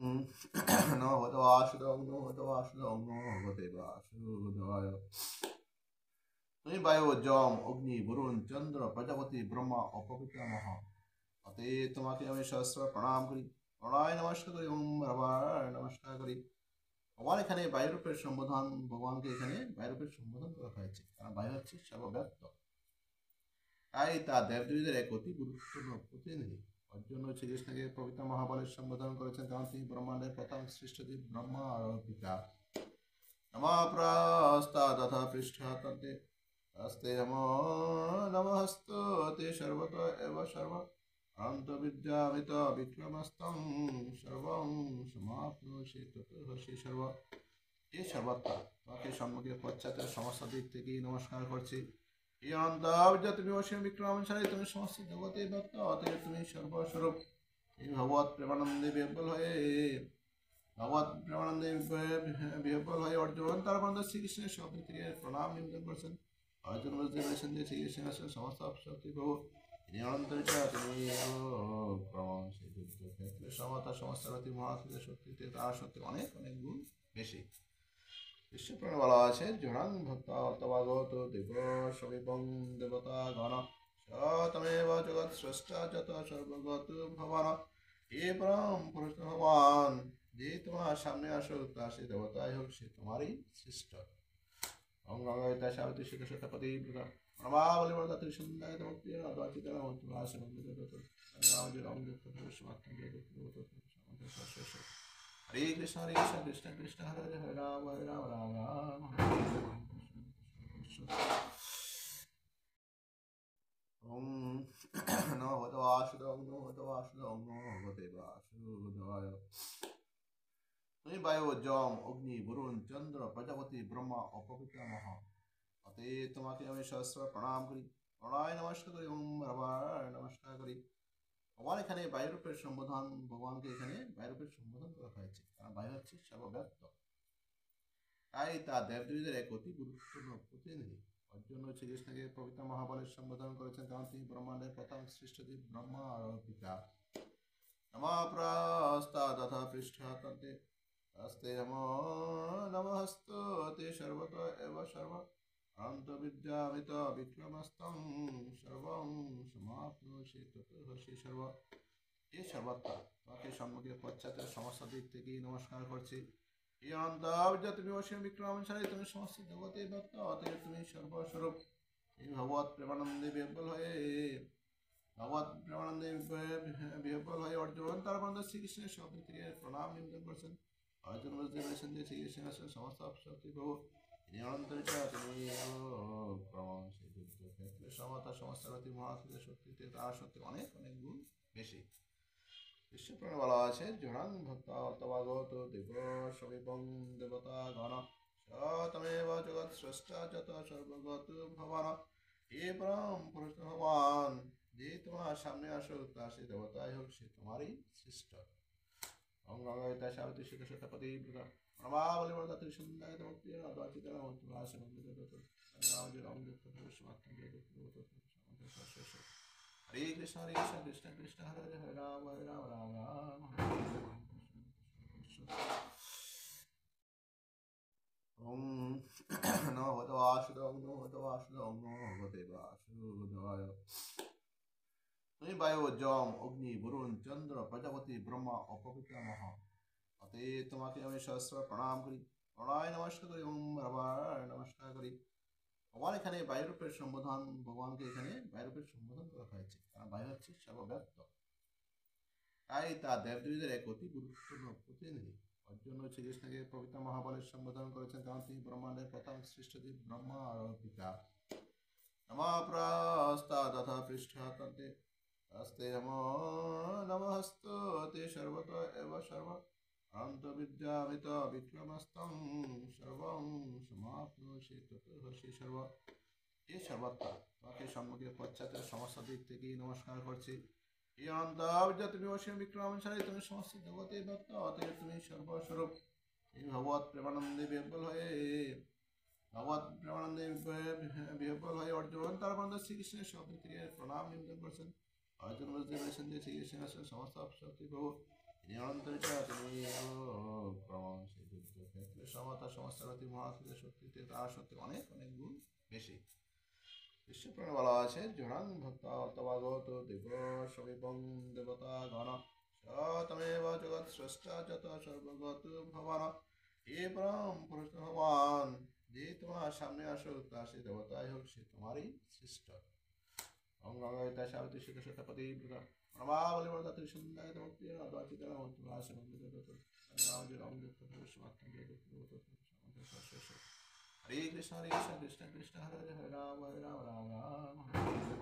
নমো ভগবতে বাসুদেবায় নমো ভগবতে বাসুদেবায় নমো ভগবতে বাসুদেবায়। তুমি বায়ু জম অগ্নি বরুণ চন্দ্র প্রজাপতি ব্রহ্মা অপবিত্রামহ, অতএব তোমাকে আমি সহস্র প্রণাম করি, প্রণয় নমস্কার করি, ওম রবার নমস্কার করি। ভগবান এখানে বায়ুরূপের সম্বোধন, ভগবানকে এখানে বায়ুরূপের সম্বোধন করা হয়েছে, কারণ বায়ু হচ্ছে সর্বব্যাপ্ত। তাই তা দেবদেবীদের এক অতি গুরুত্বপূর্ণ প্রতিনিধি। অর্জুন শ্রীকৃষ্ণকে পবিত্র মহাবলের সম্বোধন করেছেন, কারণ তিনি ব্রহ্মাণ্ডের প্রথম সৃষ্ট জীব, ব্রহ্মা আর পিতা। নমঃ তথা পৃষ্ঠতন্তে আস্তে নমো নমস্ততে সর্বত এব সর্ব অন্তবিদ্যামিত বিক্রমস্তং সর্বং সমাপ্নোষি ততোসি সর্ব। এ সর্বাত্মা, তোমাকে সম্মুখে পশ্চাতের সমস্ত দিক থেকেই নমস্কার করছি। এই অন্তর্য তুমি অসীম বিক্রমশালী, তুমি সমস্ত জগতে ব্যক্ত, অতএব তুমি সর্বস্বরূপ। এই ভগবত প্রেমানন্দে বিহ্বল হয়ে বিহ্বল হয়ে অর্জুন তার বন্ধু শ্রীকৃষ্ণের শব্দ থেকে প্রণাম নিবেদন করছেন। অর্জুন বুঝতে পেরেছেন যে শ্রীকৃষ্ণ আসলে সমস্ত শক্তি প্রভু, তিনি অনন্তরিত, তিনি সেই যুদ্ধ ক্ষেত্রে সমতা সমস্ত গতি মহাশক্তির শক্তিতে তার শক্তি অনেক অনেক গুণ বেশি। বিশ্বপুরাণে বলা আছে, জড়াং ভক্তা অতবাগত দেব সবিবং দেবতা গণ তমেব জগৎ স্রষ্টা যত সর্বগত ভবান। হে পরম পুরুষ ভগবান, যে তোমার সামনে আসুক তা সে দেবতাই হোক, সে তোমারই সৃষ্ট। অঙ্গঙ্গিতা সাবিত্রী শীত শতপতি প্রভাবলি বলতা ত্রিসন্ধ্যায় মুক্তি অদ্বৈত মন্ত্রভাষে মন্দির হরে কৃষ্ণ কৃষ্ণ কৃষ্ণ হরে হরে হরে রাম রাম রাম হরে হরে। ওম নমো ভগবতে বাসুদেবায় নমো ভগবতে বাসুদেবায় নমো ভগবতে বাসুদেবায়। তুমি বায়ু জম অগ্নি বরুণ চন্দ্র প্রজাপতি ব্রহ্মা অপবিত্রামহ, অতএব তোমাকে আমি সহস্র প্রণাম করি, প্রণয় নমস্কার করি, ওম রবার নমস্কার করি। ভগবান এখানে বায়ুরূপের সম্বোধন, ভগবানকে এখানে বায়ুরূপের সম্বোধন করা হয়েছে, কারণ বায়ু হচ্ছে সর্বব্যাপ্ত। তাই তা দেবদেবীদের এক অতি গুরুত্বপূর্ণ প্রতিনিধি। অর্জুন শ্রীকৃষ্ণকে পবিত্র মহাবলের সম্বোধন করেছেন, কারণ তিনি ব্রহ্মাণ্ডের প্রথম সৃষ্ট জীব, ব্রহ্মা আর পিতা। নমঃ তথা পৃষ্ঠতন্তে আস্তে নমো নমস্ততে সর্বত এব সর্ব অন্তবিদ্যামিত বিক্রমস্তং সর্বং সমাপ্নোষি ততোসি সর্ব। এ সর্বাত্মা, তোমাকে সম্মুখে পশ্চাতের সমস্ত দিক থেকেই নমস্কার করছি। এই অন্তর্য তুমি অসীম বিক্রমশালী, তুমি সমস্ত জগতে ব্যক্ত, অতএব তুমি সর্বস্বরূপ। এই ভগবত প্রেমানন্দে বিহ্বল হয়ে অর্জুন তার বন্ধু শ্রীকৃষ্ণের শব্দ থেকে প্রণাম নিবেদন করছেন। অর্জুন বুঝতে পেরেছেন যে শ্রীকৃষ্ণ আসলে সমস্ত শক্তি প্রভু, তিনি অনন্তরিত, তিনি সেই যুদ্ধ ক্ষেত্রে সমতা সমস্ত গতি মহাশক্তির শক্তিতে তার শক্তি অনেক অনেক গুণ বেশি। বিশ্বপুরাণে বলা আছে, জড়াং ভক্তা অতবাগত দেব সবিবং দেবতা গণ তমেব জগৎ স্রষ্টা যত সর্বগত ভবান। হে পরম পুরুষ ভগবান, যে তোমার সামনে আসুক তা সে দেবতাই হোক, সে তোমারই সৃষ্ট। অঙ্গঙ্গিতা সাবিত্রী শীত শতপতি প্রভাবলি বলতা ত্রিসন্ধ্যায় মুক্তি অদ্বৈত মন্ত্রভাষে মন্দির হরে কৃষ্ণ কৃষ্ণ কৃষ্ণ হরে হরে হরে রাম রাম রাম হরে হরে। ওম নমো ভগবতে বাসুদেবায় নমো ভগবতে বাসুদেবায় নমো ভগবতে বাসুদেবায়। তুমি বায়ু জম অগ্নি বরুণ চন্দ্র প্রজাপতি ব্রহ্মা অপবিত্রামহ, অতএব তোমাকে আমি সহস্র প্রণাম করি, প্রণয় নমস্কার করি, ওম রবার নমস্কার করি। ভগবান এখানে বায়ুরূপের সম্বোধন, ভগবানকে এখানে বায়ুরূপের সম্বোধন করা হয়েছে, কারণ বায়ু হচ্ছে সর্বব্যাপ্ত। তাই তা দেবদেবীদের এক অতি গুরুত্বপূর্ণ প্রতিনিধি। অর্জুন শ্রীকৃষ্ণকে পবিত্র মহাবলের সম্বোধন করেছেন, কারণ তিনি ব্রহ্মাণ্ডের প্রথম সৃষ্ট জীব, ব্রহ্মা আর পিতা। নমঃ তথা পৃষ্ঠতন্তে আস্তে নমস্ততে সর্বত এব সর্ব অন্তবিদ্যামিত বিক্রমস্তং সর্বং সমাপ্নোষি ততোসি সর্ব। এ সর্বাত্মা, তোমাকে সম্মুখে পশ্চাতের সমস্ত দিক থেকেই নমস্কার করছি। এই অন্তর্য তুমি অসীম বিক্রমশালী, তুমি সমস্ত জগতে ব্যক্ত, অতএব তুমি সর্বস্বরূপ। এই ভগবত প্রেমানন্দে বিহ্বল হয়ে অর্জুন তার বন্ধু শ্রীকৃষ্ণের শব্দ থেকে প্রণাম নিবেদন করছেন। অর্জুন বুঝতে পেরেছেন যে শ্রীকৃষ্ণ আসলে সমস্ত শক্তি প্রভু, তিনি অনন্তরিত, তিনি সমতা সমস্ত গতি মহাশক্তিতে শক্তিতে তার সত্যি অনেক অনেক গুণ বেশি। বিশ্বপুরাণে বলা আছে জড়াং ভক্ত তবাগত দেব সবিবং দেবতা গণ তমেব জগৎ স্রষ্টা যত সর্বগত ভবান। হে পরম পুরুষ ভগবান, যে তোমার সামনে আসুক তা সে দেবতাই হোক, সে তোমারই সৃষ্ট। ওম গঙ্গাবিতা সাবিত্রী শীত শতপতি প্রমাবলি বরদাত সন্ধ্যায় মুক্তি অদ্বৈত মন্ত্রাসে মন্দির রামজি রামদূত ভবিষ্যমাত্ম হরে কৃষ্ণ কৃষ্ণ কৃষ্ণ হরে হরে রাম রাম রাম হরে হরে